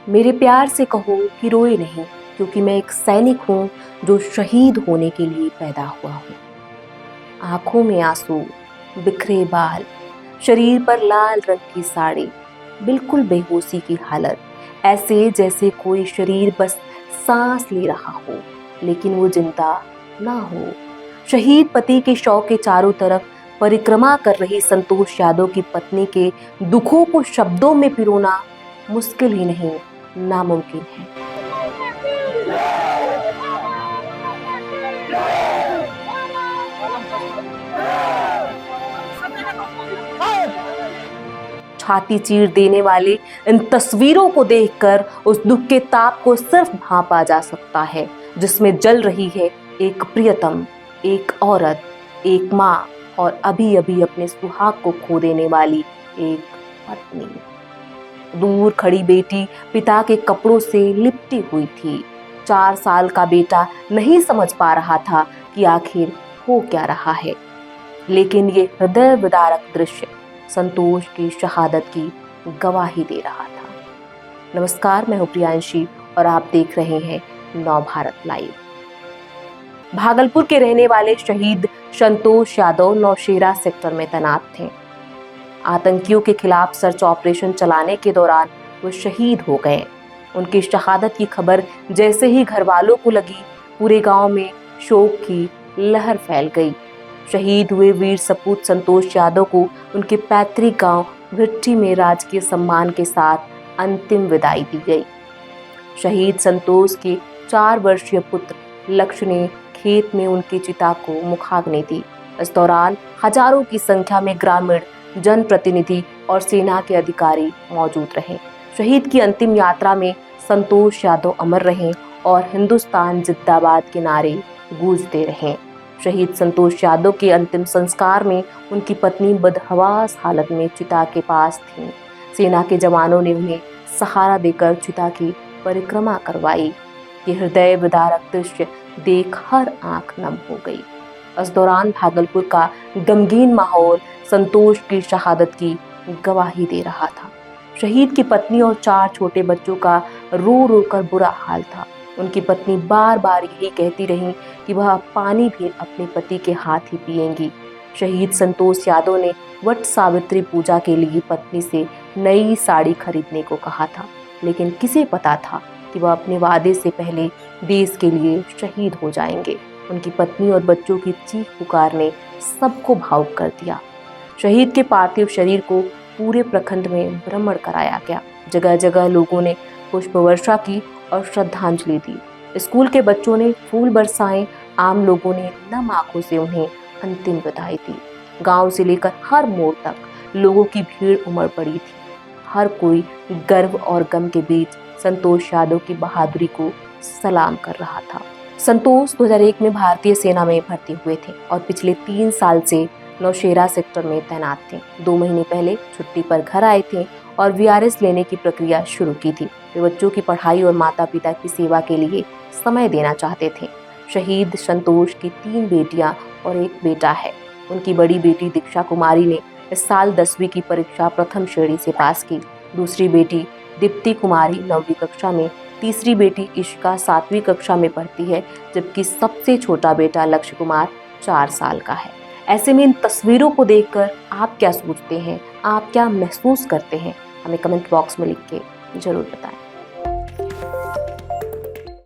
मेरे प्यार से कहो कि रोए नहीं, क्योंकि मैं एक सैनिक हूँ जो शहीद होने के लिए पैदा हुआ हूँ। आंखों में आंसू, बिखरे बाल, शरीर पर लाल रंग की साड़ी, बिल्कुल बेहोशी की हालत, ऐसे जैसे कोई शरीर बस सांस ले रहा हो लेकिन वो जिंदा ना हो। शहीद पति के शव के चारों तरफ परिक्रमा कर रही संतोष यादव की पत्नी के दुखों को शब्दों में पिरोना मुश्किल ही नहीं, नामुमकिन है। छाती चीर देने वाले इन तस्वीरों को देखकर उस दुख के ताप को सिर्फ भांपा जा सकता है जिसमें जल रही है एक प्रियतम, एक औरत, एक माँ और अभी अभी अपने सुहाग को खो देने वाली एक पत्नी। दूर खड़ी बेटी पिता के कपड़ों से लिपटी हुई थी। 4 साल का बेटा नहीं समझ पा रहा था कि आखिर हो क्या रहा है, लेकिन ये हृदय विदारक दृश्य संतोष की शहादत की गवाही दे रहा था। नमस्कार, मैं हूं प्रियांशी और आप देख रहे हैं नव भारत लाइव। भागलपुर के रहने वाले शहीद संतोष यादव नौशेरा सेक्टर में तैनात थे। आतंकियों के खिलाफ सर्च ऑपरेशन चलाने के दौरान वो शहीद हो गए। उनकी शहादत की खबर जैसे ही घर वालों को लगी, पूरे गांव में शोक की लहर फैल गई। शहीद हुए वीर सपूत संतोष यादव को उनके पैतृक गांव भिट्ठी में राजकीय सम्मान के साथ अंतिम विदाई दी गई। शहीद संतोष के 4 वर्षीय पुत्र लक्ष्य ने खेत में उनकी चिता को मुखाग्नि दी। इस दौरान हजारों की संख्या में ग्रामीण, जनप्रतिनिधि और सेना के अधिकारी मौजूद रहे। शहीद की अंतिम यात्रा में संतोष यादव अमर रहे और हिंदुस्तान जिंदाबाद के नारे गूंजते रहे। शहीद संतोष यादव के अंतिम संस्कार में उनकी पत्नी बदहवास हालत में चिता के पास थीं। सेना के जवानों ने उन्हें सहारा देकर चिता की परिक्रमा करवाई। ये हृदय विदारक दृश्य देख हर आंख नम हो गई। इस दौरान भागलपुर का गमगीन माहौल संतोष की शहादत की गवाही दे रहा था। शहीद की पत्नी और 4 छोटे बच्चों का रो रो कर बुरा हाल था। उनकी पत्नी बार बार यही कहती रही कि वह पानी भी अपने पति के हाथ ही पिएंगी। शहीद संतोष यादव ने वट सावित्री पूजा के लिए पत्नी से नई साड़ी खरीदने को कहा था, लेकिन किसे पता था कि वह अपने वादे से पहले देश के लिए शहीद हो जाएंगे। उनकी पत्नी और बच्चों की चीख पुकार ने सबको भावुक कर दिया। शहीद के पार्थिव शरीर को पूरे प्रखंड में भ्रमण कराया गया। जगह जगह लोगों ने पुष्प वर्षा की और श्रद्धांजलि दी। स्कूल के बच्चों ने फूल बरसाए, आम लोगों ने नम आंखों से उन्हें अंतिम विदाई दी। गांव से लेकर हर मोड़ तक लोगों की भीड़ उमड़ पड़ी थी। हर कोई गर्व और गम के बीच संतोष यादव की बहादुरी को सलाम कर रहा था। संतोष 2001 में भारतीय सेना में भर्ती हुए थे और पिछले 3 साल से नौशेरा सेक्टर में तैनात थे। 2 महीने पहले छुट्टी पर घर आए थे और वीआरएस लेने की प्रक्रिया शुरू की थी। वे बच्चों की पढ़ाई और माता पिता की सेवा के लिए समय देना चाहते थे। शहीद संतोष की 3 बेटियां और 1 बेटा है। उनकी बड़ी बेटी दीक्षा कुमारी ने इस साल 10वीं की परीक्षा प्रथम श्रेणी से पास की। दूसरी बेटी दीप्ति कुमारी 9वीं कक्षा में, तीसरी बेटी इशिका 7वीं कक्षा में पढ़ती है, जबकि सबसे छोटा बेटा लक्ष्य कुमार 4 साल का है। ऐसे में इन तस्वीरों को देखकर आप क्या सोचते हैं, आप क्या महसूस करते हैं, हमें कमेंट बॉक्स में लिख के जरूर बताएं।